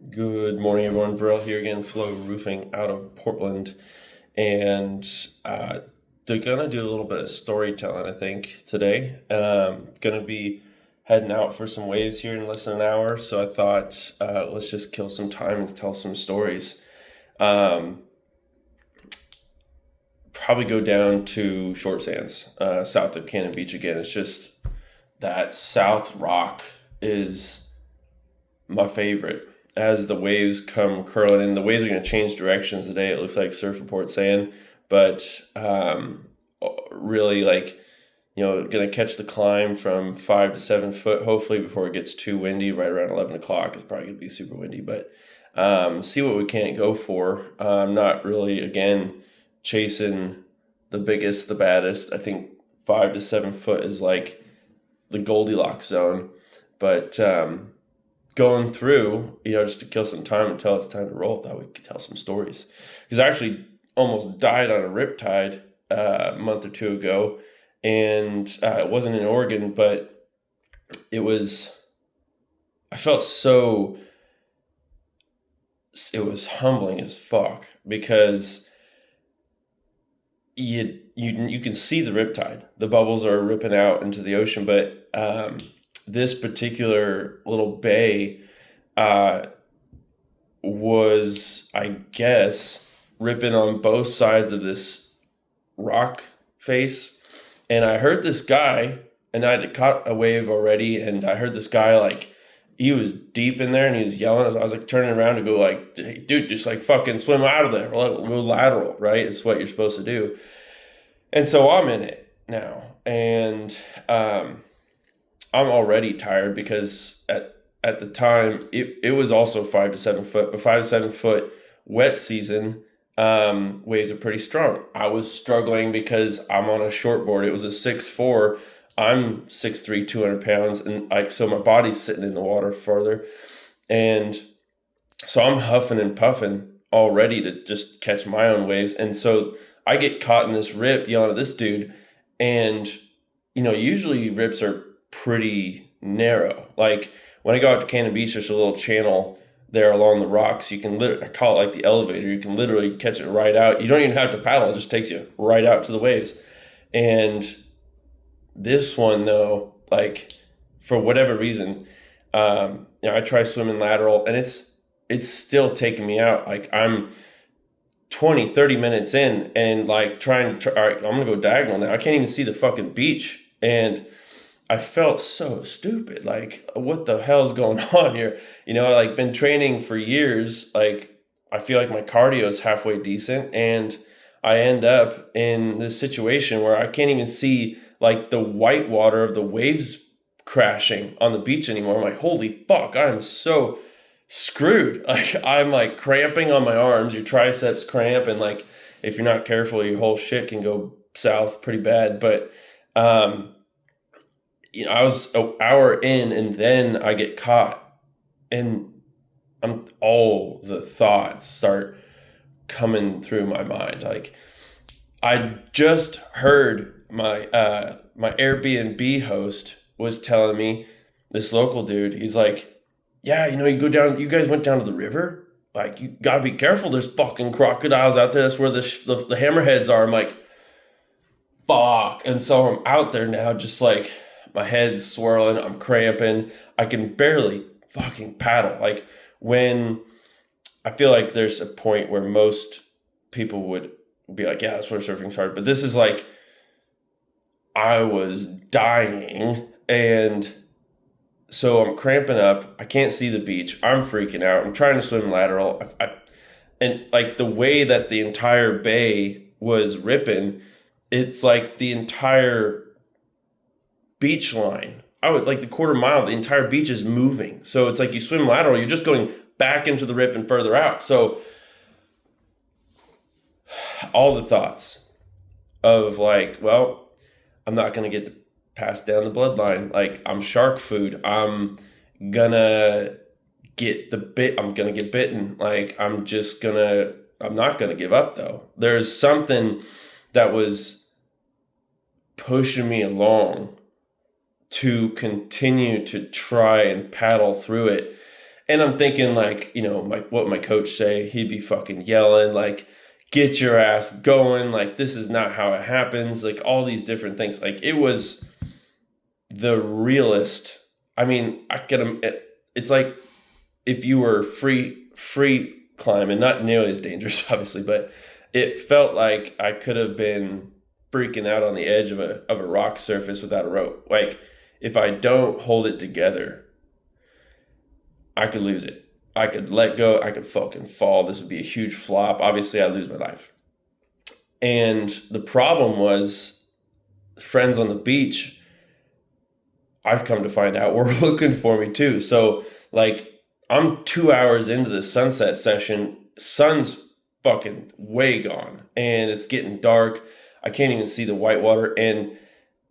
Good morning, everyone. Varel here again, Flow Roofing out of Portland. And they're going to do a little bit of storytelling, I think, today. Going to be heading out for some waves here in less than an hour. So I thought, let's just kill some time and tell some stories. Probably go down to Short Sands, south of Cannon Beach again. It's just that South Rock is my favorite. As the waves come curling in, the waves are going to change directions today. It looks like Surf Report saying, but really going to catch the climb from 5 to 7 foot, hopefully before it gets too windy. Right around 11 o'clock, it's probably going to be super windy, but see what we can't go for. I'm not really, again, chasing the biggest, the baddest. I think 5 to 7 foot is like the Goldilocks zone, but going through, just to kill some time until it's time to roll, thought we could tell some stories. Because I actually almost died on a riptide a month or two ago, and it wasn't in Oregon, but I felt so, it was humbling as fuck, because you can see the riptide. The bubbles are ripping out into the ocean, but this particular little bay was, I guess, ripping on both sides of this rock face. And I heard this guy, and I had caught a wave already, and I heard this guy, he was deep in there, and he was yelling. I was turning around to go hey, dude, just fucking swim out of there. Go lateral, right? It's what you're supposed to do. And so I'm in it now. And I'm already tired because at the time it was also 5 to 7 foot, but 5 to 7 foot wet season waves are pretty strong. I was struggling because I'm on a shortboard. It was a 6'4". I'm 6'3", 200 pounds, and so my body's sitting in the water farther, and so I'm huffing and puffing already to just catch my own waves. And so I get caught in this rip yelling at this dude, and usually rips are pretty narrow. When I go out to Cannon Beach, there's a little channel there along the rocks. You can I call it the elevator. You can literally catch it right out. You don't even have to paddle. It just takes you right out to the waves. And this one, though, for whatever reason, I try swimming lateral, and it's still taking me out. I'm 20, 30 minutes in, and all right, I'm going to go diagonal now. I can't even see the fucking beach. And I felt so stupid. What the hell's going on here? Been training for years. I feel like my cardio is halfway decent, and I end up in this situation where I can't even see the white water of the waves crashing on the beach anymore. I'm like, holy fuck, I am so screwed. I'm cramping on my arms. Your triceps cramp, and if you're not careful, your whole shit can go south pretty bad. But I was an hour in, and then I get caught, and all the thoughts start coming through my mind. I just heard my Airbnb host was telling me, this local dude, he's like, yeah, you guys went down to the river. You gotta be careful. There's fucking crocodiles out there. That's where the hammerheads are. I'm like, fuck. And so I'm out there now, just my head's swirling, I'm cramping, I can barely fucking paddle. When I feel like there's a point where most people would be like, yeah, that's where surfing's hard. But this is I was dying, and so I'm cramping up. I can't see the beach. I'm freaking out. I'm trying to swim lateral. And the way that the entire bay was ripping, it's the entire beach line. I would the quarter mile, the entire beach is moving. So it's you swim lateral, you're just going back into the rip and further out. So all the thoughts of well, I'm not going to get passed down the bloodline. I'm shark food. I'm gonna get I'm gonna get bitten. I'm not gonna give up though. There's something that was pushing me along to continue to try and paddle through it. And I'm thinking like, like what my coach say, he'd be fucking yelling like, get your ass going. Like, this is not how it happens. Like all these different things. Like it was the realest. I mean, it's like if you were free climbing, not nearly as dangerous, obviously, but it felt like I could have been freaking out on the edge of a rock surface without a rope. Like if I don't hold it together, I could lose it. I could let go. I could fucking fall. This would be a huge flop. Obviously, I'd lose my life. And the problem was, friends on the beach, I've come to find out, were looking for me too. So, like, I'm 2 hours into the sunset session. Sun's fucking way gone. And it's getting dark. I can't even see the whitewater. And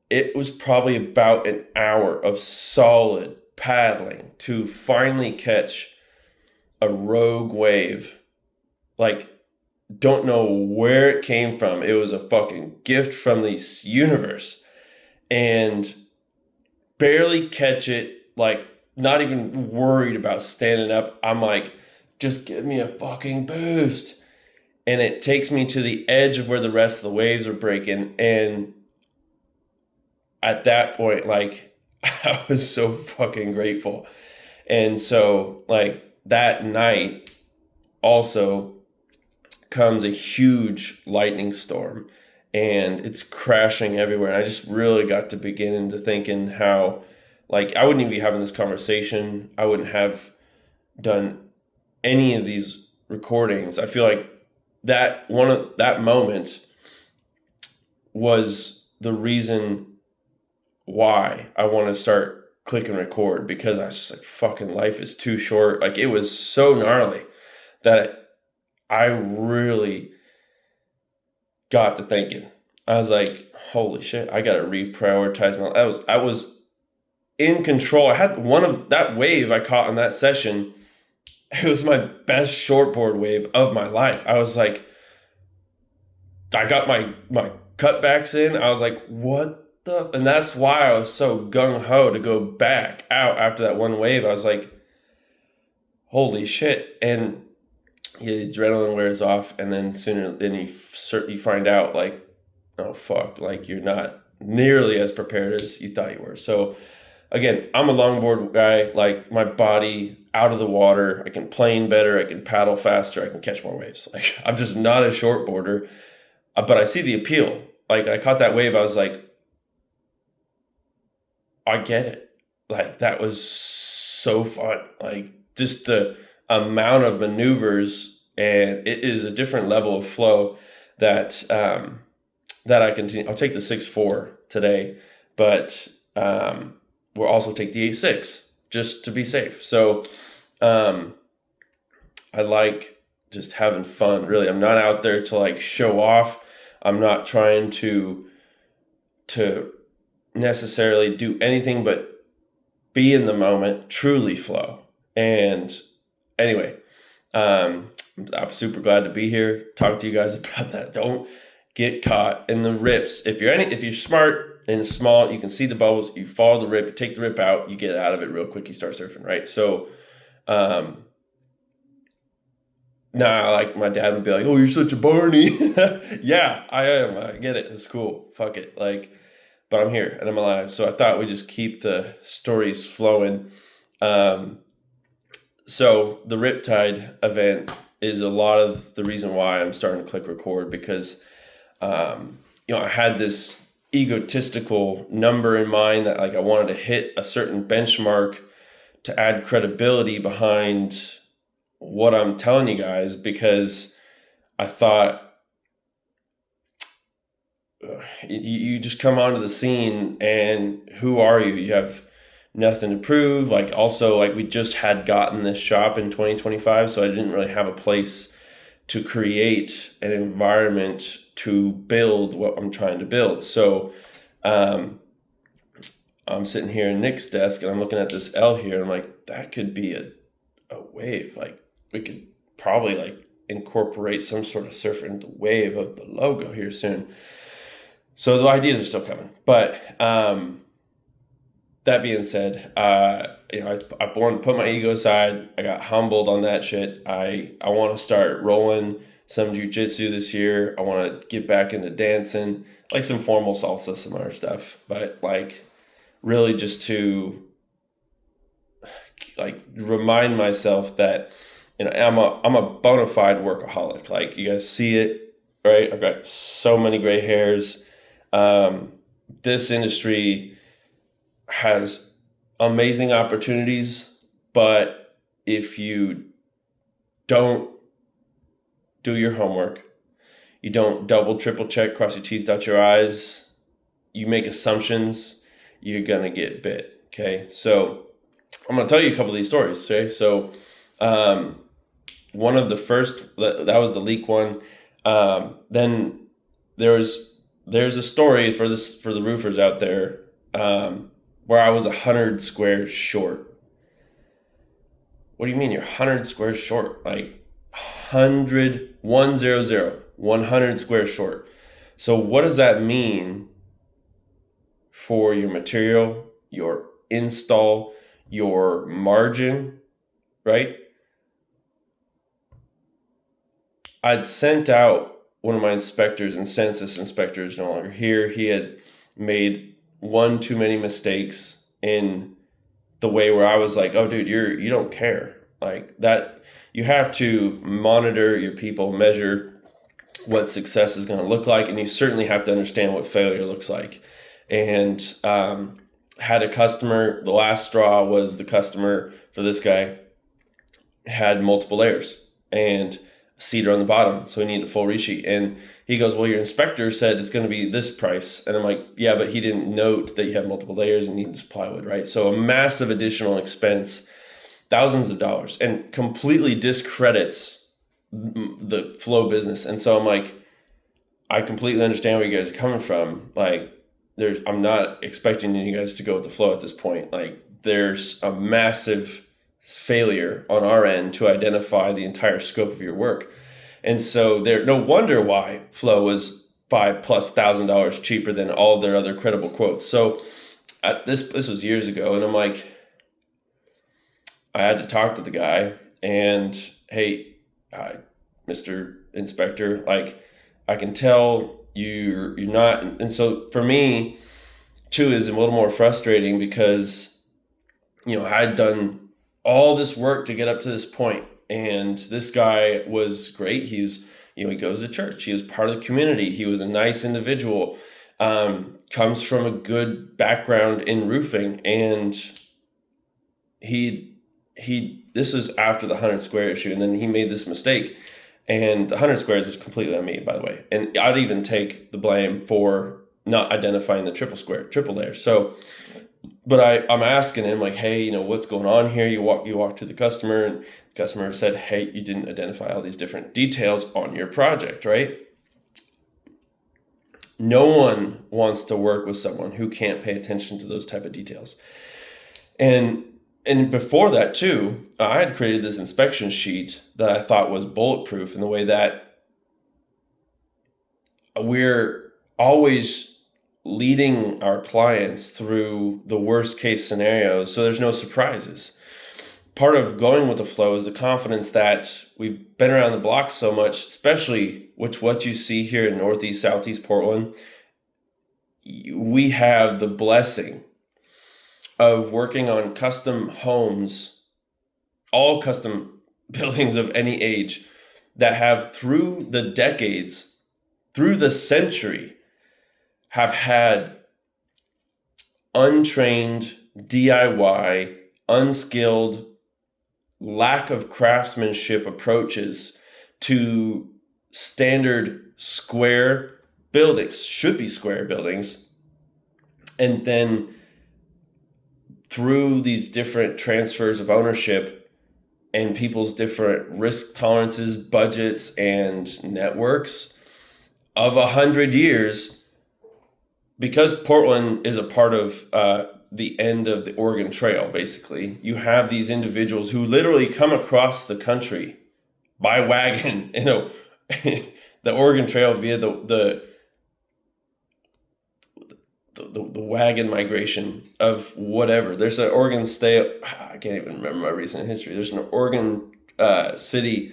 it was probably about an hour of solid paddling to finally catch a rogue wave. Like, don't know where it came from. It was a fucking gift from the universe. And barely catch it, like, not even worried about standing up. I'm like, just give me a fucking boost. And it takes me to the edge of where the rest of the waves are breaking. And at that point, like, I was so fucking grateful. And so, like, that night also comes a huge lightning storm, and it's crashing everywhere. And I just really got to begin into thinking how, like, I wouldn't even be having this conversation. I wouldn't have done any of these recordings. I feel like that moment was the reason why I want to start click and record, because I was just like, fucking life is too short. Like, it was so gnarly that I really got to thinking. I was like, holy shit, I got to reprioritize my life. I was in control. I had one of that wave I caught on that session. It was my best shortboard wave of my life. I was like, I got my cutbacks in. I was like, what the? And that's why I was so gung-ho to go back out after that one wave. I was like, holy shit. And the adrenaline wears off, and then you find out, like, oh fuck, like, you're not nearly as prepared as you thought you were. So again, I'm a longboard guy. Like, my body out of the water, I can plane better, I can paddle faster, I can catch more waves. Like, I'm just not a shortboarder, but I see the appeal. Like, I caught that wave, I was like, I get it. Like, that was so fun. Like, just the amount of maneuvers, and it is a different level of flow that I continue. I'll take the 6.4 today, but we'll also take the 8.6 just to be safe. So I like just having fun. Really, I'm not out there to, like, show off. I'm not trying to necessarily do anything but be in the moment, truly flow. And anyway, I'm super glad to be here, talk to you guys about that. Don't get caught in the rips. If you're smart and small, you can see the bubbles, you follow the rip, take the rip out, you get out of it real quick, you start surfing, right? So like, my dad would be like, oh, you're such a Barney. Yeah, I am. I get it. It's cool. Fuck it. Like, but I'm here and I'm alive. So I thought we'd just keep the stories flowing. So the Riptide event is a lot of the reason why I'm starting to click record, because, I had this egotistical number in mind that, like, I wanted to hit a certain benchmark to add credibility behind what I'm telling you guys, because I thought, you just come onto the scene and who are you? You have nothing to prove. Like, also, like, we just had gotten this shop in 2025, so I didn't really have a place to create an environment to build what I'm trying to build. So I'm sitting here in Nick's desk and I'm looking at this L here, and I'm like, that could be a wave. Like, we could probably, like, incorporate some sort of surfer into the wave of the logo here soon. So the ideas are still coming. But that being said, I wanted to put my ego aside. I got humbled on that shit. I want to start rolling some jiu-jitsu this year. I want to get back into dancing, like some formal salsa, some other stuff. But like really just to like remind myself that I'm a bona fide workaholic. Like you guys see it, right? I've got so many gray hairs. This industry has amazing opportunities, but if you don't do your homework, you don't double, triple check, cross your T's, dot your I's, you make assumptions, you're gonna get bit. Okay, so I'm gonna tell you a couple of these stories. Okay, so one of the first, that was the leak one. Then there's a story for the roofers out there, where I was 100 squares short. What do you mean you're 100 squares short? Like 100 squares short. So what does that mean for your material, your install, your margin, right? I'd sent out one of my inspectors, and since this inspector is no longer here, he had made one too many mistakes in the way where I was like, oh dude, you don't care. Like that, you have to monitor your people, measure what success is going to look like, and you certainly have to understand what failure looks like. And had a customer, the last straw was the customer for this guy had multiple layers and cedar on the bottom, so he needed a full resheet. And he goes, well, your inspector said it's going to be this price. And I'm like, yeah, but he didn't note that you have multiple layers and need plywood, right? So a massive additional expense, thousands of dollars, and completely discredits the flow business. And so I'm like, I completely understand where you guys are coming from. Like I'm not expecting you guys to go with the flow at this point. Like there's a massive failure on our end to identify the entire scope of your work. And so no wonder why flow was $5,000+ cheaper than all of their other credible quotes. So this was years ago, and I'm like, I had to talk to the guy and, hey, Mr. Inspector, like I can tell you're not. And so for me too is a little more frustrating because, I had done all this work to get up to this point. And this guy was great. He goes to church. He was part of the community. He was a nice individual, comes from a good background in roofing. And this is after the 100 square issue. And then he made this mistake. And the 100 squares is completely on me, by the way. And I'd even take the blame for not identifying the triple layer. So, but I'm asking him like, hey, what's going on here? You walk to the customer, and the customer said, hey, you didn't identify all these different details on your project, right? No one wants to work with someone who can't pay attention to those type of details. And before that too, I had created this inspection sheet that I thought was bulletproof in the way that we're always leading our clients through the worst case scenarios, so there's no surprises. Part of going with the flow is the confidence that we've been around the block so much, especially with what you see here in Northeast, Southeast Portland. We have the blessing of working on custom homes, all custom buildings of any age, that have through the decades, through the century, have had untrained, DIY, unskilled, lack of craftsmanship approaches to standard square buildings, should be square buildings. And then through these different transfers of ownership and people's different risk tolerances, budgets, and networks of 100 years, because Portland is a part of the end of the Oregon Trail, basically, you have these individuals who literally come across the country by wagon, the Oregon Trail via the the wagon migration of whatever. There's an Oregon State, I can't even remember my recent history. There's an Oregon City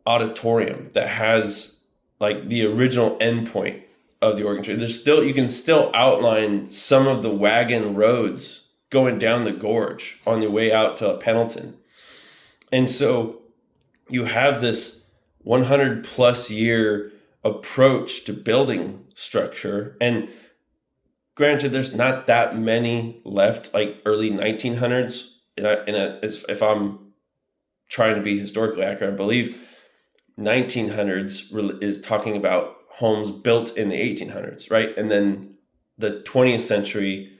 auditorium that has like the original endpoint of the Oregon Trail. You can still outline some of the wagon roads going down the gorge on your way out to Pendleton. And so you have this 100 plus year approach to building structure. And granted, there's not that many left, like early 1900s. If I'm trying to be historically accurate, I believe 1900s is talking about homes built in the 1800s, right? And then the 20th century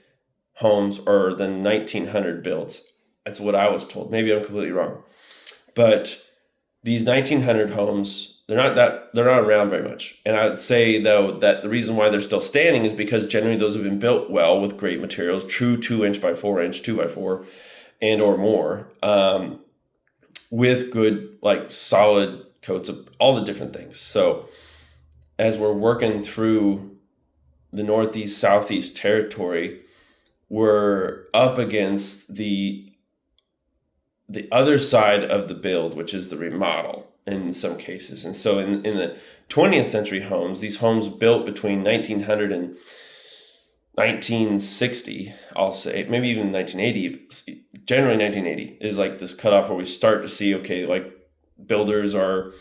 homes are the 1900 builds. That's what I was told. Maybe I'm completely wrong. But these 1900 homes, they're not around very much. And I would say, though, that the reason why they're still standing is because generally those have been built well with great materials, true 2" by 4" 2 by 4 and or more, with good, like, solid coats of all the different things. So as we're working through the Northeast, Southeast territory, we're up against the other side of the build, which is the remodel in some cases. And so in the 20th century homes, these homes built between 1900 and 1960, I'll say, maybe even 1980, generally 1980 is like this cutoff where we start to see, okay, like builders are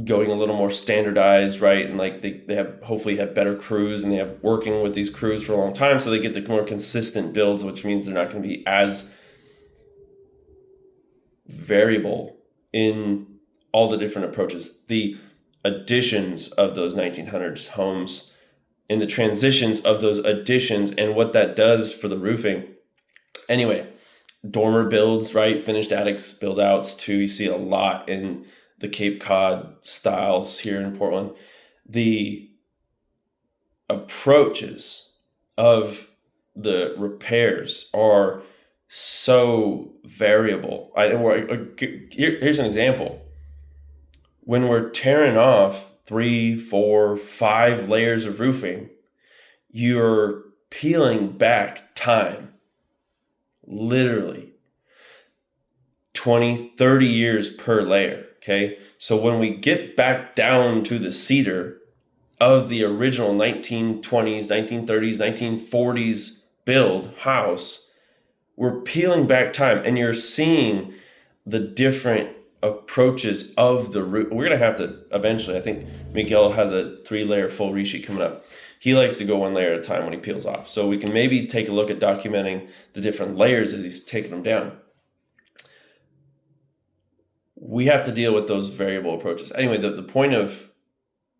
going a little more standardized, right? And like they have hopefully have better crews, and they have working with these crews for a long time, so they get the more consistent builds, which means they're not going to be as variable in all the different approaches. The additions of those 1900s homes and the transitions of those additions and what that does for the roofing. Anyway, dormer builds, right? Finished attics, build outs too. You see a lot in the Cape Cod styles here in Portland. The approaches of the repairs are so variable. Here's an example. When we're tearing off 3, 4, 5 layers of roofing, you're peeling back time, literally 20, 30 years per layer. Okay. So when we get back down to the cedar of the original 1920s, 1930s, 1940s build house, we're peeling back time, and you're seeing the different approaches of the roof. We're going to have to eventually, I think Miguel has a 3-layer full resheet coming up. He likes to go 1 layer at a time when he peels off. So we can maybe take a look at documenting the different layers as he's taking them down. We have to deal with those variable approaches. Anyway, the point of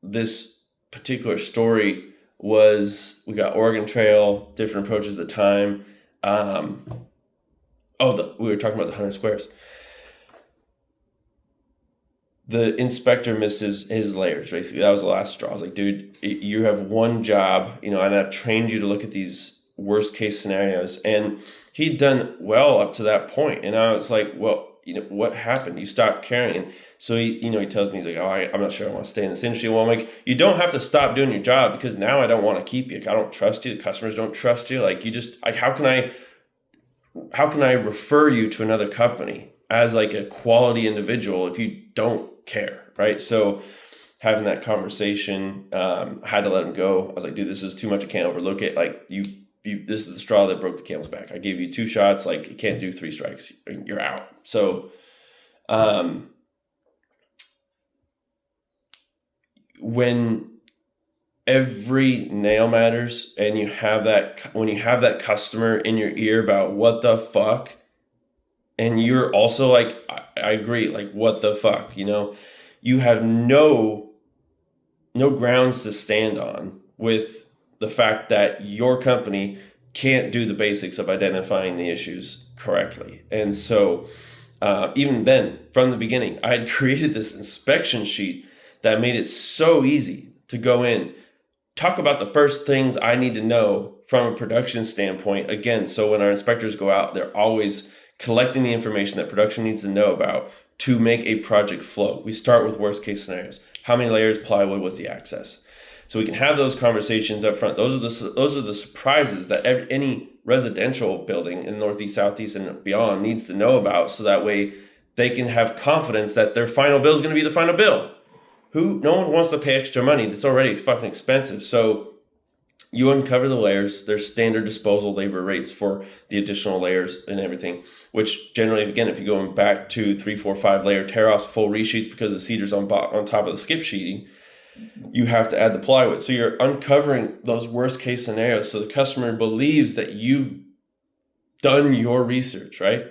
this particular story was we got Oregon Trail, different approaches at the time. We were talking about the 100 squares. The inspector missed his layers, basically. That was the last straw. I was like, dude, you have one job, and I've trained you to look at these worst case scenarios. And he'd done well up to that point. And I was like, well, what happened? You stopped caring. And so he tells me, he's like, I'm not sure I want to stay in this industry. Well, I'm like, you don't have to stop doing your job, because now I don't want to keep you. I don't trust you. The customers don't trust you. Like, how can I refer you to another company as like a quality individual if you don't care, right? So having that conversation, I had to let him go. I was like, dude, this is too much. I can't overlook it. Like this is the straw that broke the camel's back. I gave you 2 shots. Like, you can't do 3 strikes. You're out. So, when every nail matters, and when you have that customer in your ear about what the fuck, and you're also like, I agree, like, what the fuck, you have no grounds to stand on with the fact that your company can't do the basics of identifying the issues correctly. And so even then, from the beginning, I had created this inspection sheet that made it so easy to go in, talk about the first things I need to know from a production standpoint. Again, so when our inspectors go out, they're always collecting the information that production needs to know about to make a project flow. We start with worst case scenarios. How many layers, plywood, what's the access? So we can have those conversations up front. Those are the surprises that any residential building in Northeast, Southeast, and beyond needs to know about, so that way they can have confidence that their final bill is going to be the final bill. No one wants to pay extra money. That's already fucking expensive. So you uncover the layers. There's standard disposal labor rates for the additional layers and everything, which generally, again, if you're going back to 3, 4, 5 layer tear-offs, full resheets because the cedar's on top of the skip sheeting, you have to add the plywood. So you're uncovering those worst case scenarios, so the customer believes that you've done your research, right?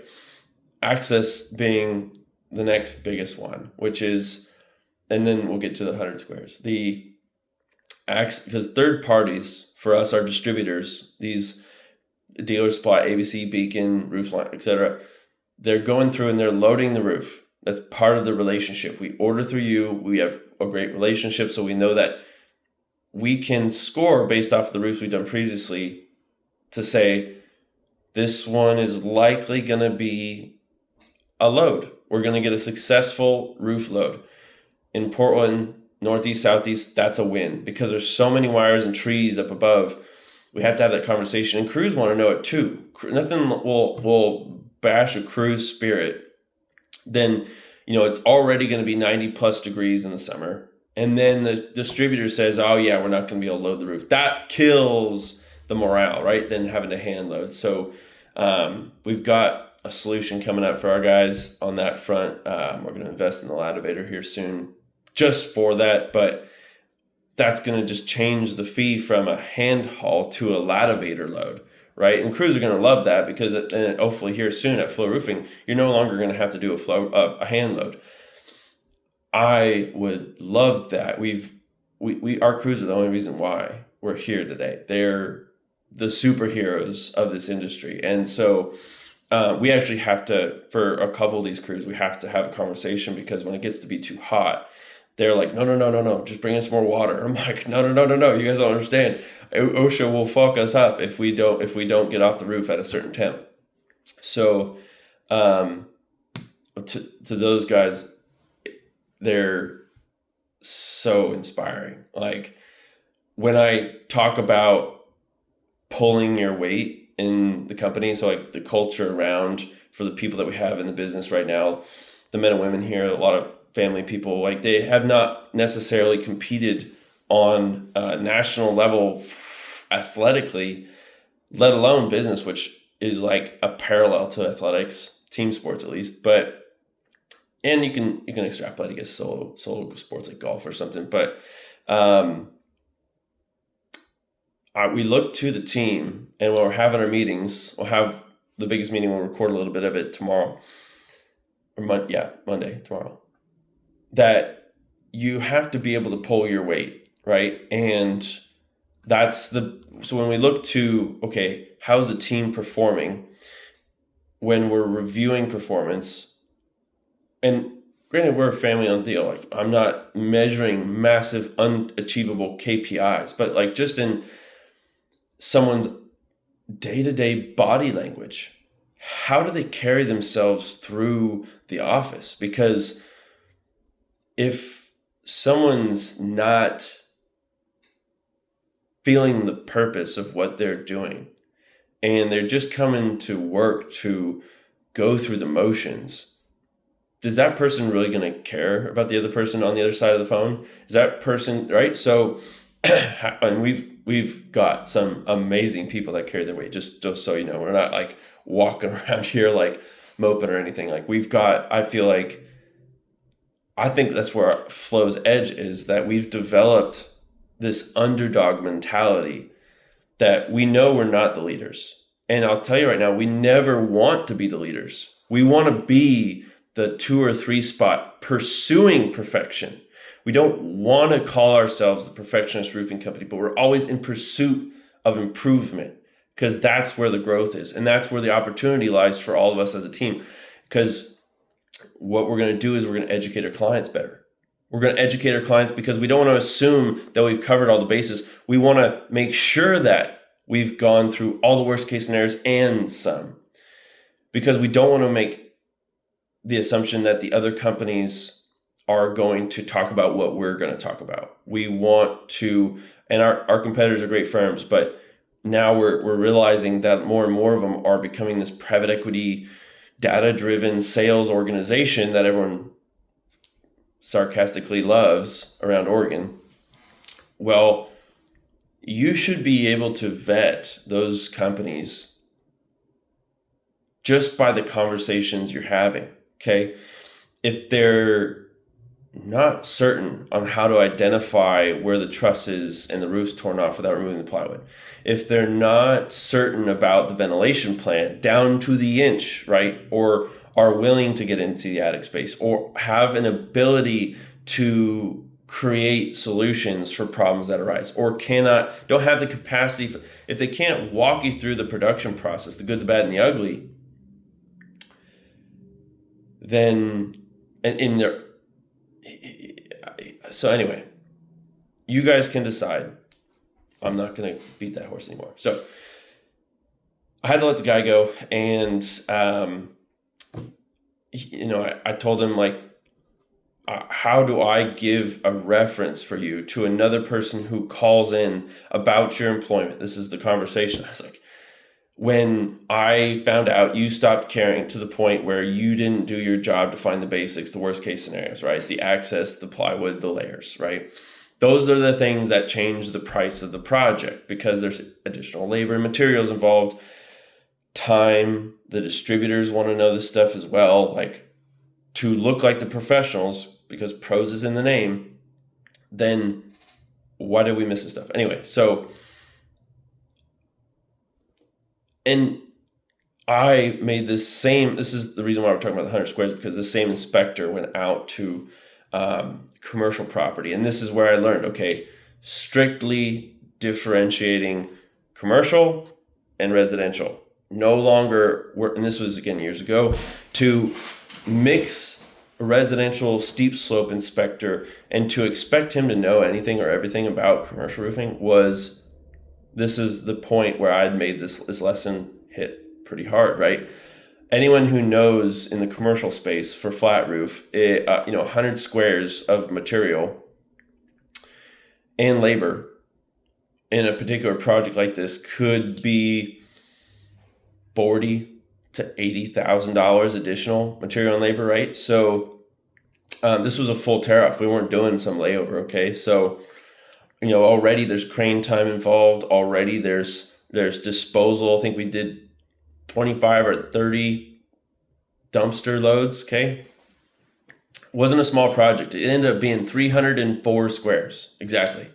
Access being the next biggest one, which is, and then we'll get to the 100 squares. Because third parties for us are distributors. These dealers supply ABC, Beacon, Roofline, etc. They're going through and they're loading the roof. That's part of the relationship. We order through you. We have a great relationship, so we know that we can score based off the roofs we've done previously to say this one is likely going to be a load. We're going to get a successful roof load. In Portland, Northeast, Southeast, that's a win because there's so many wires and trees up above. We have to have that conversation, and crews want to know it too. Nothing will bash a crew's spirit then, it's already going to be 90 plus degrees in the summer. And then the distributor says, oh yeah, we're not going to be able to load the roof. That kills the morale, right? Then having to hand load. So we've got a solution coming up for our guys on that front. We're going to invest in the lativator here soon just for that. But that's going to just change the fee from a hand haul to a lativator load. Right, and crews are going to love that because hopefully here soon at Flow Roofing, you're no longer going to have to do a hand load. I would love that. Our crews are the only reason why we're here today. They're the superheroes of this industry, and so we actually have to, for a couple of these crews, we have to have a conversation because when it gets to be too hot, they're like, no, just bring us more water. I'm like, no, you guys don't understand. OSHA will fuck us up if we don't get off the roof at a certain temp. So to those guys, they're so inspiring. Like when I talk about pulling your weight in the company, so like the culture around for the people that we have in the business right now, the men and women here, a lot of family people, like they have not necessarily competed on a national level athletically, let alone business, which is like a parallel to athletics, team sports at least. But and you can extrapolate, I guess, solo sports like golf or something. But we look to the team, and when we're having our meetings, we'll have the biggest meeting. We'll record a little bit of it tomorrow, or Monday, tomorrow. That you have to be able to pull your weight, right? And so when we look to, okay, how's the team performing when we're reviewing performance, and granted, we're a family-owned deal. Like I'm not measuring massive unachievable KPIs, but like just in someone's day-to-day body language, how do they carry themselves through the office? Because if someone's not feeling the purpose of what they're doing and they're just coming to work to go through the motions, is that person really going to care about the other person on the other side of the phone? Is that person, right? So, and we've got some amazing people that carry their weight, just so you know. We're not like walking around here like moping or anything. Like I think that's where our Flow's edge is, that we've developed this underdog mentality that we know we're not the leaders. And I'll tell you right now, we never want to be the leaders. We want to be the 2 or 3 spot pursuing perfection. We don't want to call ourselves the perfectionist roofing company, but we're always in pursuit of improvement because that's where the growth is. And that's where the opportunity lies for all of us as a team. Because what we're going to do is we're going to educate our clients better. We're going to educate our clients because we don't want to assume that we've covered all the bases. We want to make sure that we've gone through all the worst case scenarios and some, because we don't want to make the assumption that the other companies are going to talk about what we're going to talk about. We want to, and our competitors are great firms, but now we're realizing that more and more of them are becoming this private equity, data-driven sales organization that everyone sarcastically loves around Oregon. Well, you should be able to vet those companies just by the conversations you're having, okay? If they're not certain on how to identify where the truss is and the roof's torn off without removing the plywood, if they're not certain about the ventilation plan down to the inch, right, or are willing to get into the attic space or have an ability to create solutions for problems that arise, or don't have the capacity if they can't walk you through the production process, the good, the bad, and the ugly, then in their so anyway, you guys can decide. I'm not going to beat that horse anymore. So I had to let the guy go, and I told him, like, how do I give a reference for you to another person who calls in about your employment? This is the conversation. I was like, when I found out you stopped caring to the point where you didn't do your job to find the basics, the worst case scenarios, right? The access, the plywood, the layers, right? Those are the things that change the price of the project because there's additional labor and materials involved. Time, the distributors want to know this stuff as well, like to look like the professionals, because pros is in the name. Then why did we miss this stuff? Anyway, and I made this is the reason why we're talking about the 100 squares, because the same inspector went out to commercial property. And this is where I learned, okay, strictly differentiating commercial and residential. No longer, and this was again years ago, to mix a residential steep slope inspector and to expect him to know anything or everything about commercial roofing this is the point where I'd made this lesson hit pretty hard, right? Anyone who knows in the commercial space for flat roof, 100 squares of material and labor in a particular project like this could be $40,000 to $80,000 additional material and labor, right? So this was a full tear off. We weren't doing some layover, okay? So already there's crane time involved. Already there's disposal. I think we did 25 or 30 dumpster loads, okay? Wasn't a small project. It ended up being 304 squares, exactly,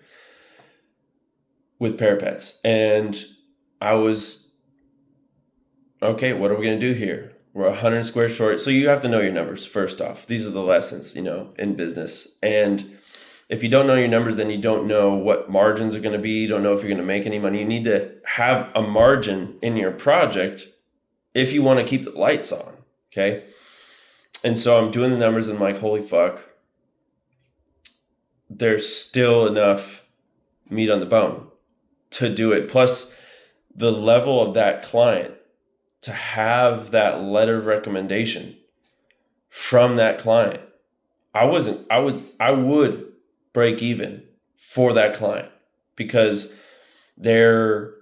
with parapets. And I was, okay, what are we going to do here? We're 100 squares short. So you have to know your numbers, first off. These are the lessons, in business. And if you don't know your numbers, then you don't know what margins are going to be. You don't know if you're going to make any money. You need to have a margin in your project if you want to keep the lights on, okay? And so I'm doing the numbers and I'm like, holy fuck, there's still enough meat on the bone to do it. Plus the level of that client, to have that letter of recommendation from that client. I would break even for that client because their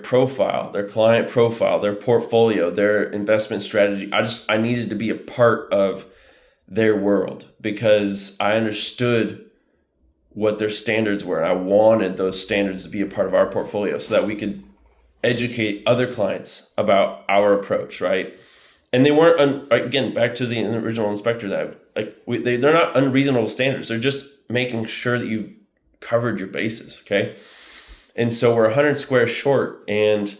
profile, their client profile, their portfolio, their investment strategy, I needed to be a part of their world because I understood what their standards were. I wanted those standards to be a part of our portfolio so that we could educate other clients about our approach, right? And they weren't, again, back to the original inspector, they're not unreasonable standards. They're just making sure that you've covered your bases, okay? And so we're 100 squares short, and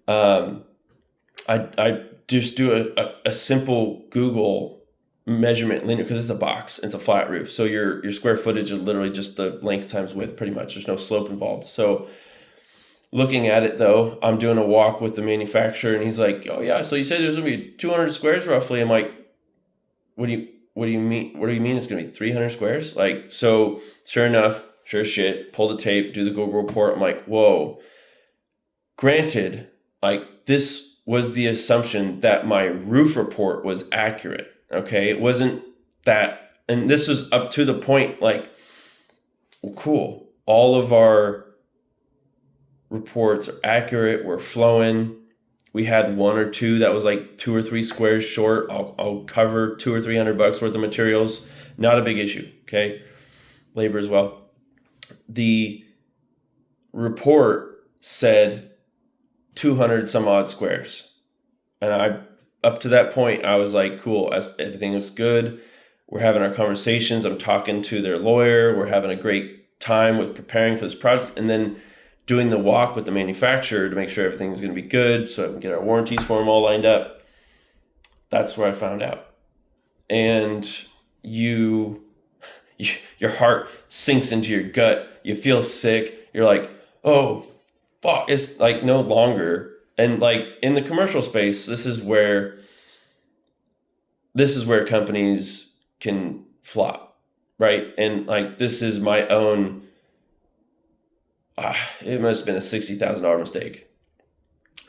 I just do a simple Google measurement linear, because it's a box, it's a flat roof. So your square footage is literally just the length times width, pretty much. There's no slope involved. So looking at it though, I'm doing a walk with the manufacturer and he's like, oh yeah, so you said there's gonna be 200 squares roughly. I'm like, what do you mean? What do you mean it's gonna be 300 squares? Like, so sure enough, sure as shit, pull the tape, do the Google report. I'm like, whoa. Granted, like, this was the assumption that my roof report was accurate. Okay. It wasn't that, and this was up to the point, like, well, cool. All of our reports are accurate. We're flowing. We had one or two that was like 2 or 3 squares short. I'll cover $200 or $300 worth of materials. Not a big issue. Okay. Labor as well. The report said 200 some odd squares. And up to that point, I was like, cool. Everything was good. We're having our conversations. I'm talking to their lawyer. We're having a great time with preparing for this project. And then doing the walk with the manufacturer to make sure everything's going to be good so I can get our warranties for them all lined up. That's where I found out. And your heart sinks into your gut. You feel sick. You're like, oh, fuck. It's like no longer. And like in the commercial space, this is where companies can flop, right? And like this is my own, it must have been a $60,000 mistake.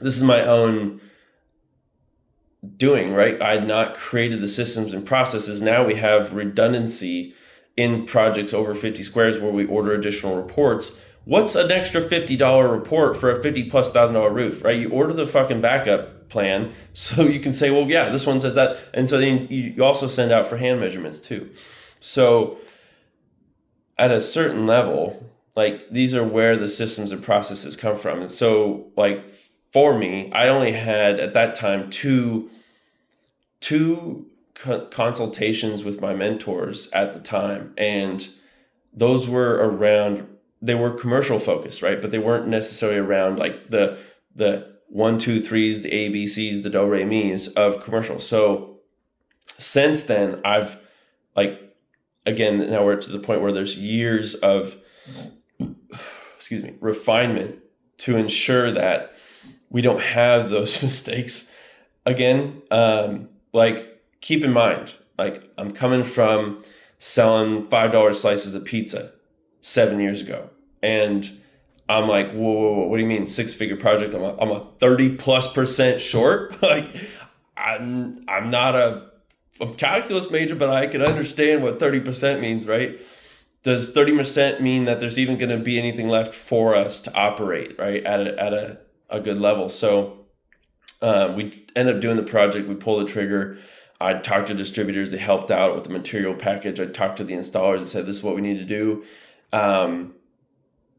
This is my own doing, right? I had not created the systems and processes. Now we have redundancy in projects over 50 squares where we order additional reports. What's an extra $50 report for a $50,000+ roof, right? You order the fucking backup plan so you can say, well, yeah, this one says that. And so then you also send out for hand measurements too. So at a certain level, like these are where the systems and processes come from. And so like for me, I only had at that time two consultations with my mentors at the time. And those were around, they were commercial focused, right? But they weren't necessarily around like the 1, 2, 3s, the A, B, C's, the do, re, mi's of commercial. So since then I've like, again, now we're to the point where there's years of, refinement to ensure that we don't have those mistakes again. Like keep in mind, like I'm coming from selling $5 slices of pizza 7 years ago. And I'm like, whoa, what do you mean 6-figure project? I'm a 30+% short. Like I'm not a calculus major, but I can understand what 30% means, right? Does 30% mean that there's even going to be anything left for us to operate, right, at a good level? So we ended up doing the project. We pulled the trigger. I talked to distributors. They helped out with the material package. I talked to the installers and said, this is what we need to do.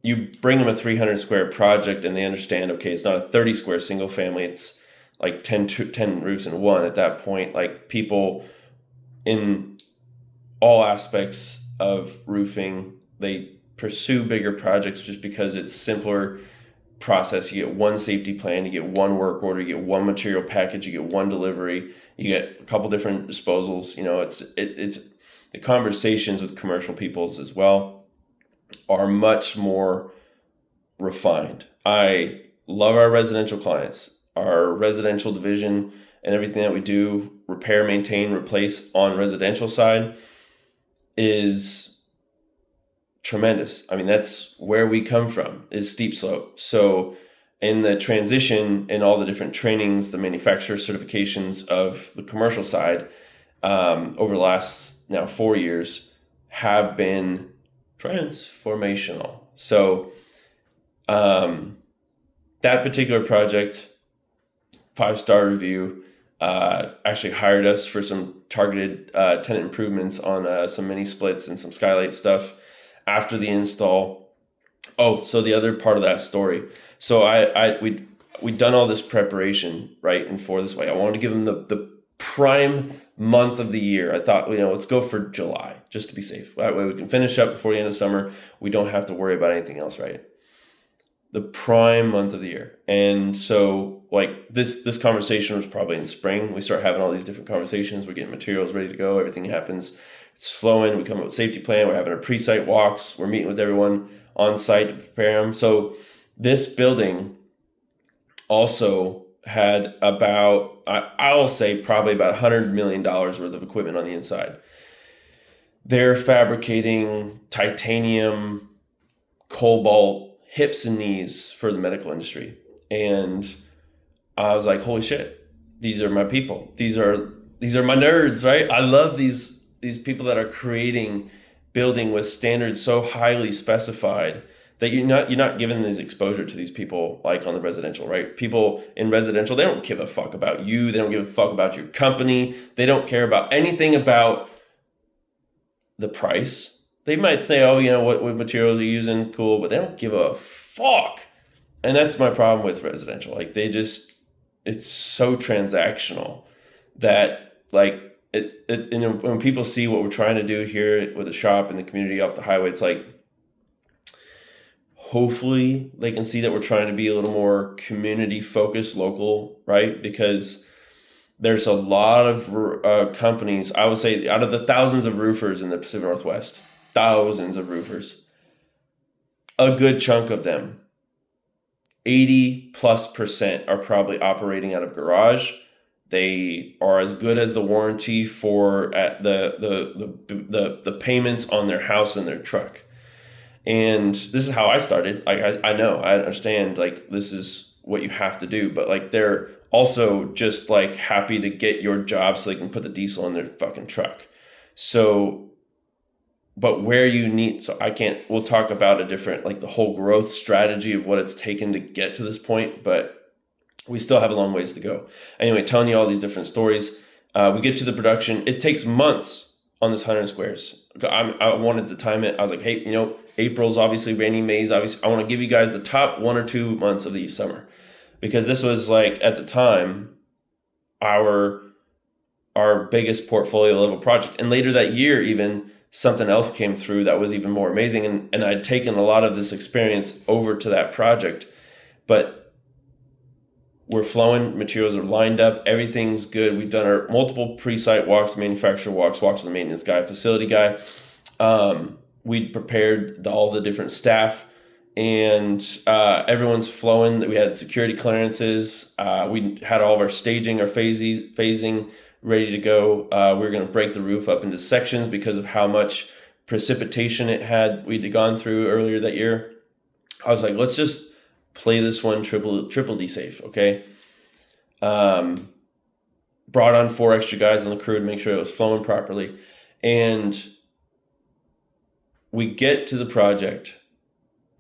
You bring them a 300 square project and they understand, okay, it's not a 30 square single family. It's like 10 roofs in one at that point. Like people in all aspects of roofing, they pursue bigger projects just because it's simpler process. You get one safety plan, you get one work order, you get one material package, you get one delivery, you get a couple different disposals. You know, it's the conversations with commercial peoples as well are much more refined. I love our residential clients, our residential division, and everything that we do, repair, maintain, replace on residential side is tremendous. I mean, that's where we come from, is steep slope. So in the transition and all the different trainings, the manufacturer certifications of the commercial side over the last now 4 years have been transformational. So that particular project, 5-star review, actually hired us for some targeted tenant improvements on some mini splits and some skylight stuff after the install. Oh, so the other part of that story. So we'd done all this preparation, right? And for this way, I wanted to give them the prime month of the year. I thought, let's go for July just to be safe. That way we can finish up before the end of summer. We don't have to worry about anything else, right? The prime month of the year. And so like this conversation was probably in spring. We start having all these different conversations. We're getting materials ready to go. Everything happens. It's flowing. We come up with a safety plan. We're having our pre-site walks. We're meeting with everyone on site to prepare them. So this building also had about, I'll say probably about $100 million worth of equipment on the inside. They're fabricating titanium, cobalt, hips and knees for the medical industry. And I was like, holy shit, these are my people. These are my nerds, right? I love these these people that are creating building with standards so highly specified that you're not giving this exposure to these people like on the residential, right? People in residential, they don't give a fuck about you. They don't give a fuck about your company. They don't care about anything about the price. They might say, oh, what materials are you using? Cool. But they don't give a fuck. And that's my problem with residential. Like it's so transactional that like when people see what we're trying to do here with a shop in the community off the highway, it's like, hopefully they can see that we're trying to be a little more community focused, local, right? Because there's a lot of companies, I would say out of the thousands of roofers in the Pacific Northwest, thousands of roofers, a good chunk of them, 80+% are probably operating out of garage. They are as good as the warranty for at the payments on their house and their truck. And this is how I started. Like I know, I understand, like this is what you have to do, but like they're also just like happy to get your job so they can put the diesel in their fucking truck. So, but where you need, so we'll talk about a different, like the whole growth strategy of what it's taken to get to this point, but we still have a long ways to go. Anyway, telling you all these different stories. We get to the production. It takes months on this 100 squares. I wanted to time it. I was like, hey, April's obviously rainy, May's obviously. I want to give you guys the top 1 or 2 months of the summer, because this was like at the time our biggest portfolio level project. And later that year, even something else came through that was even more amazing. And I'd taken a lot of this experience over to that project, but we're flowing, materials are lined up, everything's good. We've done our multiple pre-site walks, manufacturer walks with the maintenance guy, facility guy. We prepared all the different staff, and everyone's flowing. We had security clearances. We had all of our staging, our phasing ready to go. We were going to break the roof up into sections because of how much precipitation it had. We'd gone through earlier that year. I was like, let's just play this one triple D safe, okay? Brought on 4 extra guys on the crew to make sure it was flowing properly. And we get to the project,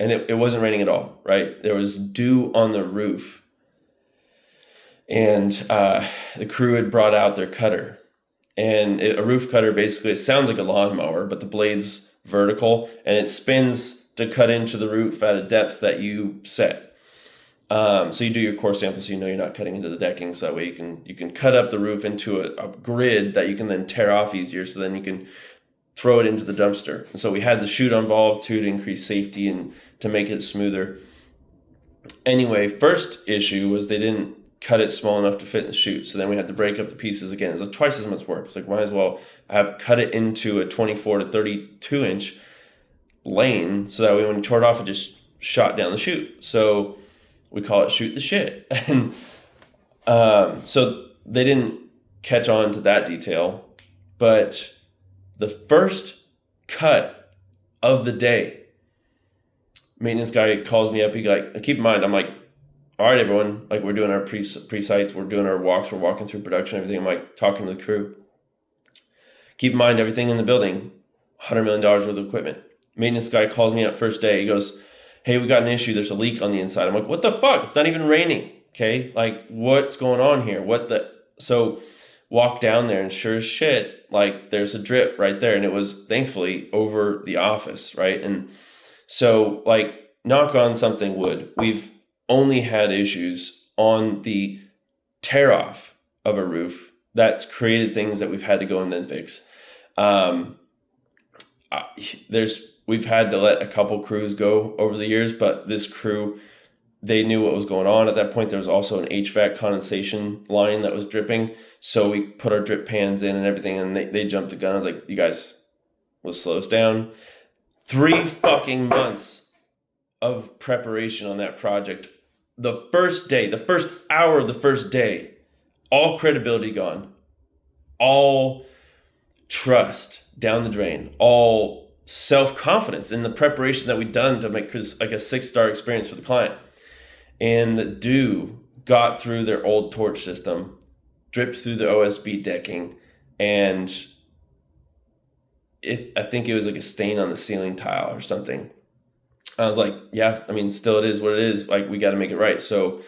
and it wasn't raining at all, right? There was dew on the roof. And the crew had brought out their cutter. And a roof cutter, basically, it sounds like a lawnmower, but the blade's vertical, and it spins to cut into the roof at a depth that you set. So you do your core sample so you're not cutting into the decking, so that way you can cut up the roof into a grid that you can then tear off easier, so then you can throw it into the dumpster. And so we had the chute involved too to increase safety and to make it smoother. Anyway, first issue was they didn't cut it small enough to fit in the chute, so then we had to break up the pieces again. It's like twice as much work. It's like, might as well have cut it into a 24 to 32 inch lane, so that way when you tore it off, it just shot down the chute. So we call it shoot the shit. And so they didn't catch on to that detail. But the first cut of the day, maintenance guy calls me up. He like, keep in mind, I'm like, all right, everyone, like we're doing our pre-sites, we're doing our walks, we're walking through production, everything. I'm like talking to the crew. Keep in mind, everything in the building, $100 million worth of equipment. Maintenance guy calls me up first day. He goes, hey, we got an issue. There's a leak on the inside. I'm like, what the fuck? It's not even raining. Okay. Like, what's going on here? So walk down there, and sure as shit, like there's a drip right there. And it was thankfully over the office. Right. And so like, knock on something wood, we've only had issues on the tear off of a roof that's created things that we've had to go and then fix. We've had to let a couple crews go over the years, but this crew, they knew what was going on. At that point, there was also an HVAC condensation line that was dripping. So we put our drip pans in and everything, and they jumped the gun. I was like, you guys, let's slow us down. 3 fucking months of preparation on that project. The first day, the first hour of the first day, all credibility gone. All trust down the drain. All self-confidence in the preparation that we'd done to make this like a 6-star experience for the client. And the dew got through their old torch system, dripped through the OSB decking, and I think it was like a stain on the ceiling tile or something. I was like, yeah, I mean, still it is what it is. Like, we got to make it right. So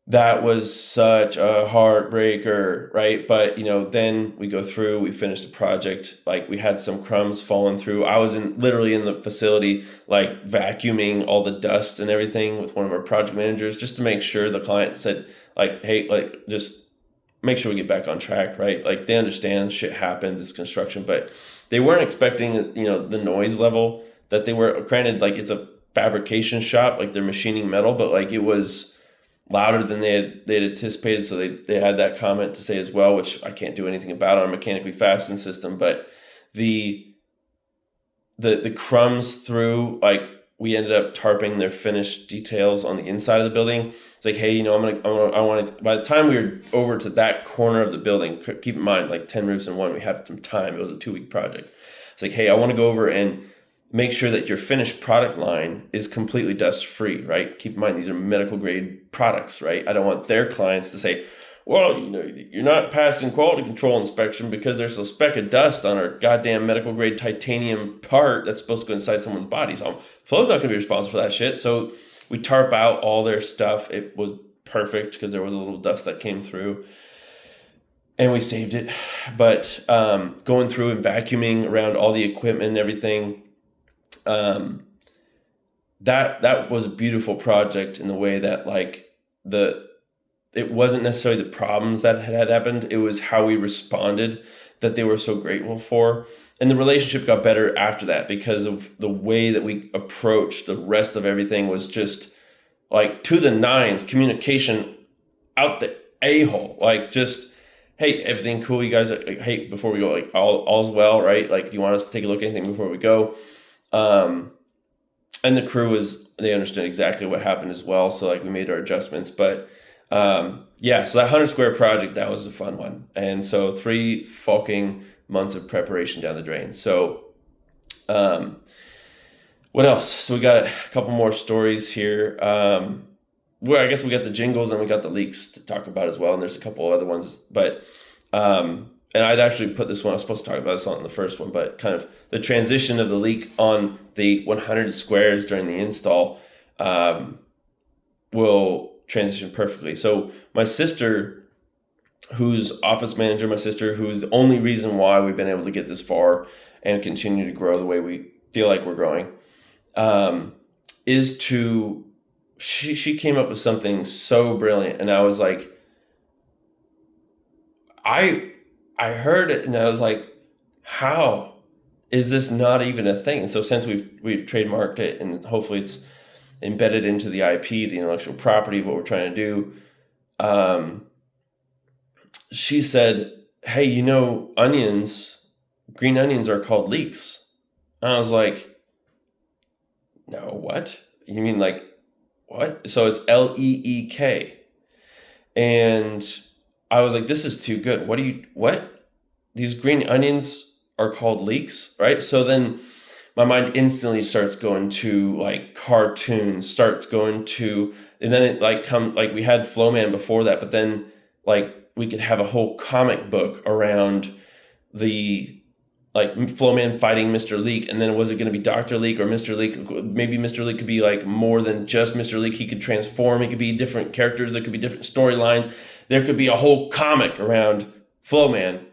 that was such a heartbreaker, right? But, then we go through, we finish the project. Like, we had some crumbs falling through. I was literally in the facility, like vacuuming all the dust and everything with one of our project managers, just to make sure the client said, like, hey, like, just make sure we get back on track, right? Like, they understand shit happens, it's construction, but they weren't expecting, the noise level that they were. Granted, like, it's a fabrication shop, like they're machining metal, but like it was louder than they had anticipated. So they had that comment to say as well, which I can't do anything about on a mechanically fastened system. But the crumbs through, like, we ended up tarping their finished details on the inside of the building. It's like, hey, I want to, by the time we were over to that corner of the building, keep in mind, like 10 roofs in one, we have some time. It was a 2-week project. It's like, hey, I want to go over and make sure that your finished product line is completely dust free, right? Keep in mind, these are medical grade products, right? I don't want their clients to say, well, you're not passing quality control inspection because there's a speck of dust on our goddamn medical grade titanium part that's supposed to go inside someone's body. So Flo's not going to be responsible for that shit. So we tarp out all their stuff. It was perfect because there was a little dust that came through, and we saved it. But going through and vacuuming around all the equipment and everything, that was a beautiful project in the way that, like, it wasn't necessarily the problems that had happened, it was how we responded that they were so grateful for. And the relationship got better after that because of the way that we approached the rest of everything was just like to the nines, communication out the a-hole, like, just, hey, everything cool, you guys, like, hey, before we go, like, all's well, right? Like, do you want us to take a look at anything before we go? And the crew they understood exactly what happened as well. So, like, we made our adjustments, but, yeah, so that 100 square project, that was a fun one. And so 3 fucking months of preparation down the drain. So, what else? So we got a couple more stories here. Well, I guess we got the jingles and we got the leaks to talk about as well. And there's a couple of other ones, but, and I'd actually put this one, I was supposed to talk about this on the first one, but kind of the transition of the leak on the 100 squares during the install will transition perfectly. So my sister, who's office manager, who's the only reason why we've been able to get this far and continue to grow the way we feel like we're growing, she came up with something so brilliant. And I was like, I heard it and I was like, how is this not even a thing? And so since we've trademarked it and hopefully it's embedded into the IP, the intellectual property, what we're trying to do, she said, hey, green onions are called leeks. And I was like, no, what? You mean like what? So it's LEEK. And I was like, this is too good. What? These green onions are called leeks, right? So then my mind instantly starts going to like cartoons, and then it like we had Flowman before that, but then like we could have a whole comic book around the like Flowman fighting Mr. Leak, and then was it going to be Dr. Leak or Mr. Leak? Maybe Mr. Leak could be like more than just Mr. Leak. He could transform. He could be different characters. There could be different storylines. There could be a whole comic around Flowman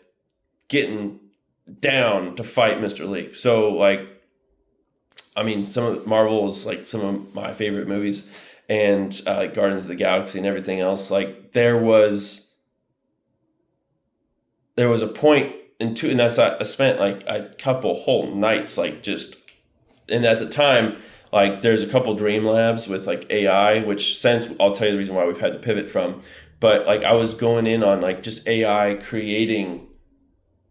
getting down to fight Mr. Leak. So like, I mean, some of Marvel is like some of my favorite movies, and like Guardians of the Galaxy and everything else. Like there was a point and that's I spent like a couple whole nights like just, and at the time like there's a couple dream labs with like AI, which since I'll tell you the reason why we've had to pivot from, but like I was going in on like just AI creating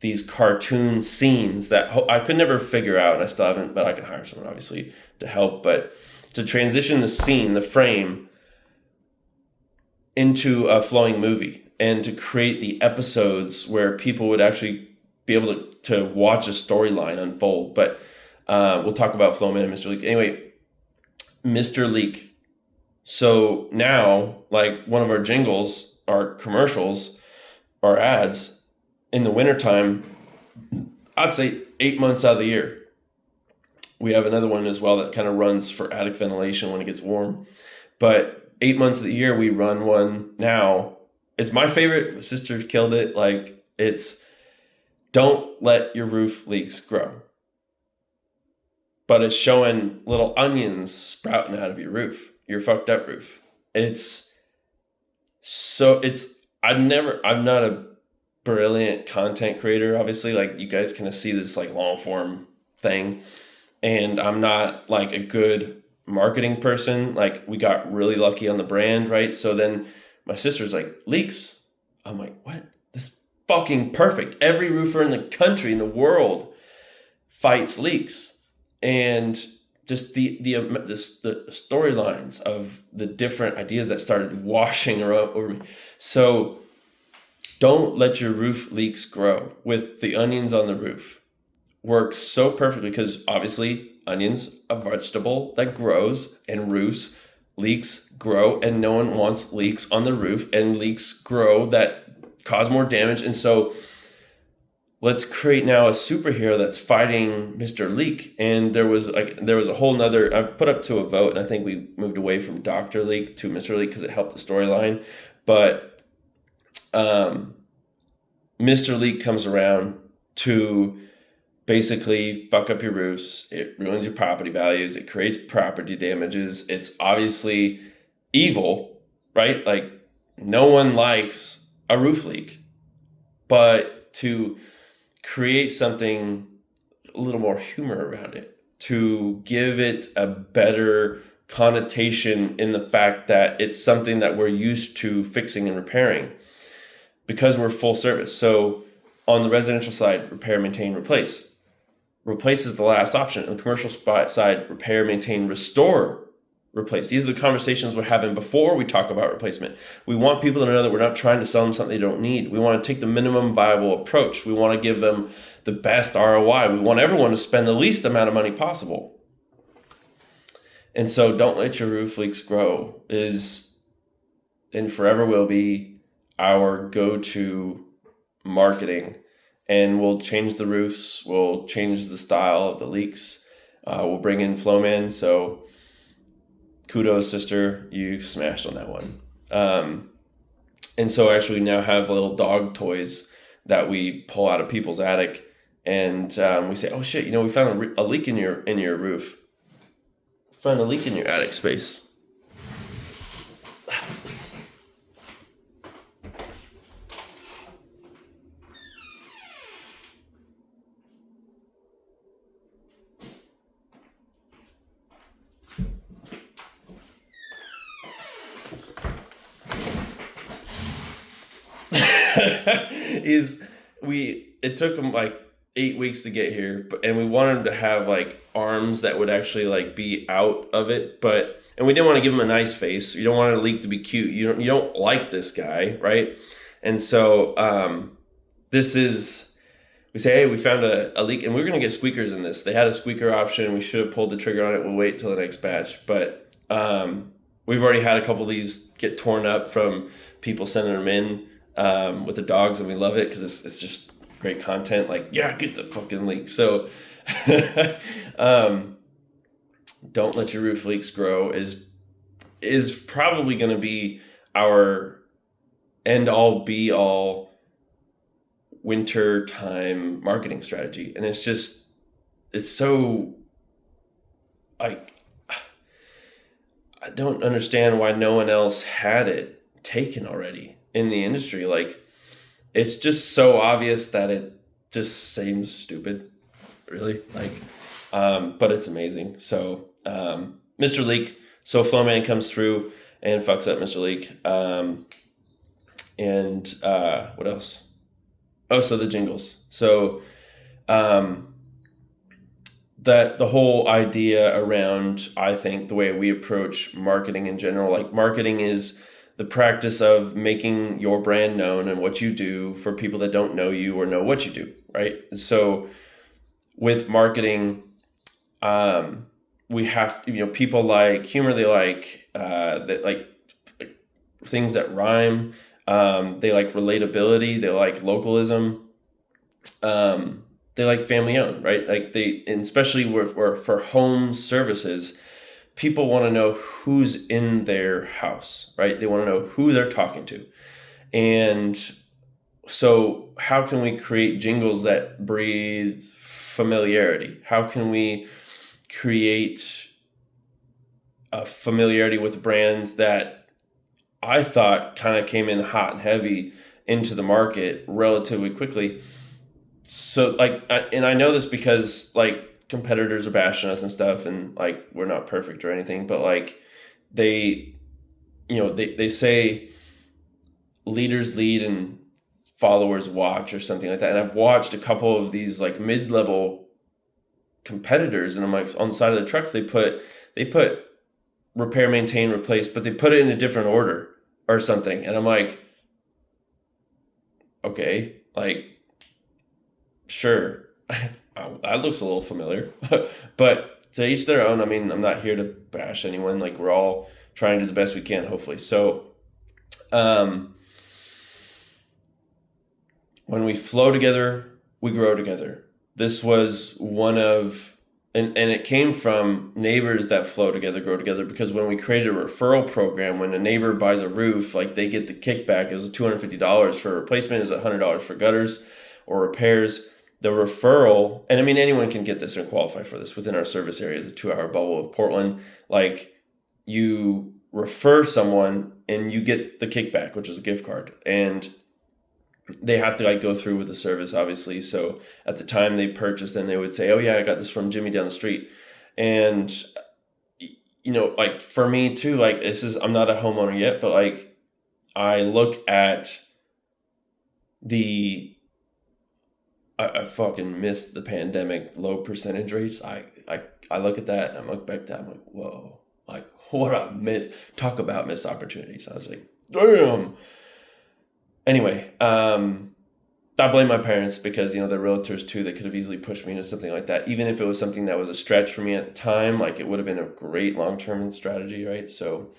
these cartoon scenes that I could never figure out, and I still haven't, but I can hire someone obviously to help, but to transition the scene, the frame into a flowing movie and to create the episodes where people would actually be able to watch a storyline unfold. But we'll talk about Flowman and Mr. Leak. Anyway, Mr. Leak. So now, like one of our jingles, our commercials, our ads, in the wintertime, I'd say 8 months out of the year. We have another one as well that kind of runs for attic ventilation when it gets warm. But 8 months of the year, we run one now. It's my favorite. My sister killed it. Like, it's don't let your roof leaks grow. But it's showing little onions sprouting out of your roof, your fucked up roof. I'm not a brilliant content creator, obviously. Like, you guys kind of see this like long form thing. And I'm not like a good marketing person. Like, we got really lucky on the brand, right? So then my sister's like, leaks. I'm like, what? This fucking perfect. Every roofer in the country, in the world, fights leaks. And just the storylines of the different ideas that started washing over me. So don't let your roof leaks grow. With the onions on the roof, works so perfectly because obviously onions, a vegetable that grows, and roofs, leaks grow, and no one wants leaks on the roof, and leaks grow that cause more damage. And so let's create now a superhero that's fighting Mr. Leak. And there was a whole nother, I put up to a vote, and I think we moved away from Dr. Leak to Mr. Leak because it helped the storyline. But Mr. Leak comes around to basically fuck up your roofs. It ruins your property values. It creates property damages. It's obviously evil, right? Like, no one likes a roof leak. But to create something a little more humor around it, to give it a better connotation in the fact that it's something that we're used to fixing and repairing because we're full service. So on the residential side, repair, maintain, replace. Replace is the last option. On the commercial side, repair, maintain, restore, replace. These are the conversations we're having before we talk about replacement. We want people to know that we're not trying to sell them something they don't need. We want to take the minimum viable approach. We want to give them the best ROI. We want everyone to spend the least amount of money possible. And so don't let your roof leaks grow is, and forever will be, our go-to marketing. And we'll change the roofs. We'll change the style of the leaks. We'll bring in Flowman. So kudos, sister. You smashed on that one. And so actually we now have little dog toys that we pull out of people's attic. And we say, oh, shit, we found a leak in your roof. Found a leak in your attic space. It took him like 8 weeks to get here, and we wanted him to have like arms that would actually like be out of it, and we didn't want to give him a nice face. You don't want a leak to be cute. You don't like this guy, right? And so we say, hey, we found a leak, and we're gonna get squeakers in this. They had a squeaker option. We should have pulled the trigger on it. We'll wait till the next batch, but we've already had a couple of these get torn up from people sending them in with the dogs, and we love it because it's just great content. Like, yeah, get the fucking leak. So don't let your roof leaks grow is probably going to be our end all be all winter time marketing strategy. And it's so like, I don't understand why no one else had it taken already in the industry. Like, it's just so obvious that it just seems stupid, really. Like, but it's amazing. So, Mr. Leak. So Flowman comes through and fucks up Mr. Leak. And what else? Oh, so the jingles. So, that the whole idea around, I think, the way we approach marketing in general, like, marketing is the practice of making your brand known and what you do for people that don't know you or know what you do, right? So with marketing, we have, people like humor. They like things that rhyme. They like relatability. They like localism. they like family owned, right? Like and especially for home services, people want to know who's in their house, right? They want to know who they're talking to. And so how can we create jingles that breathe familiarity? How can we create a familiarity with brands that I thought kind of came in hot and heavy into the market relatively quickly? So and I know this because competitors are bashing us and stuff, and we're not perfect or anything, but they say leaders lead and followers watch or something like that. And I've watched a couple of these mid-level competitors, and I'm on the side of the trucks, they put repair, maintain, replace, but they put it in a different order or something. And I'm like, okay, sure. That looks a little familiar, but to each their own. I mean, I'm not here to bash anyone. We're all trying to do the best we can, hopefully. So, when we flow together, we grow together. This was one of, and it came from neighbors that flow together, grow together, because when we created a referral program, when a neighbor buys a roof, they get the kickback. It was $250 for replacement, is $100 for gutters or repairs. The referral, and I mean, anyone can get this and qualify for this within our service area, the 2-hour bubble of Portland. You refer someone and you get the kickback, which is a gift card. And they have to go through with the service, obviously. So at the time they purchased, then they would say, oh yeah, I got this from Jimmy down the street. And, for me too, I'm not a homeowner yet, but I look at I fucking missed the pandemic low percentage rates. I look at that and I look back to that. I'm like, whoa, what a miss. Talk about missed opportunities. I was like, damn. Anyway, I blame my parents because, they're realtors too. They could have easily pushed me into something like that. Even if it was something that was a stretch for me at the time, it would have been a great long-term strategy, right? So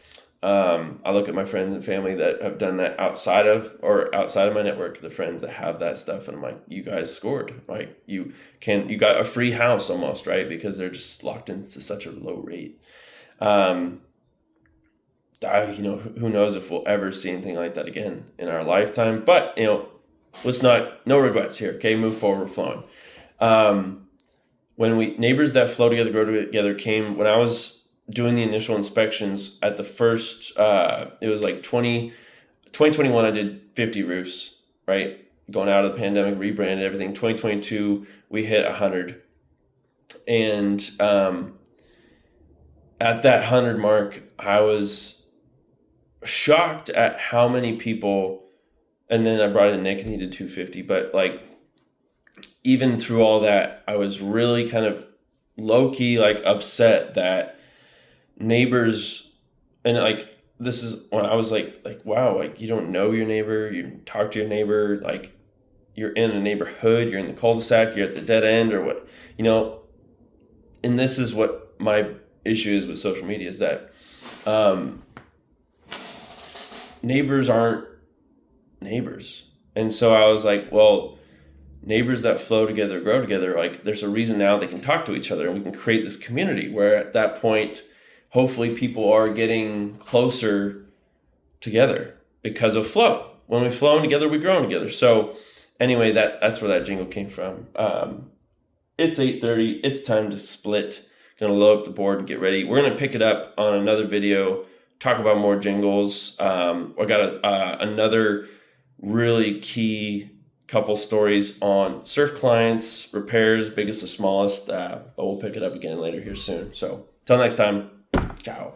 I look at my friends and family that have done that outside of my network, the friends that have that stuff. And I'm like, you guys scored, right? You got a free house almost, right? Because they're just locked into such a low rate. Who knows if we'll ever see anything like that again in our lifetime, but no regrets here. Okay. Move forward, flowing. Neighbors that flow together, grow together came when I was doing the initial inspections at the first, it was 2021, I did 50 roofs, right? Going out of the pandemic, rebranded everything. 2022, we hit 100. And, at that 100 mark, I was shocked at how many people, and then I brought in Nick and he did 250, but even through all that, I was really kind of low-key upset that neighbors, and this is when I was wow, you don't know your neighbor, you talk to your neighbor, you're in a neighborhood, you're in the cul-de-sac, you're at the dead end or what, and this is what my issue is with social media, is that neighbors aren't neighbors. And so I was well, neighbors that flow together, grow together, there's a reason now they can talk to each other, and we can create this community where at that point, hopefully people are getting closer together because of flow. When we flow together, we grow together. So anyway, that's where that jingle came from. It's 8:30. It's time to split. Going to load up the board and get ready. We're going to pick it up on another video, talk about more jingles. I got another really key couple stories on surf clients, repairs, biggest to smallest. But we'll pick it up again later here soon. So until next time, ciao.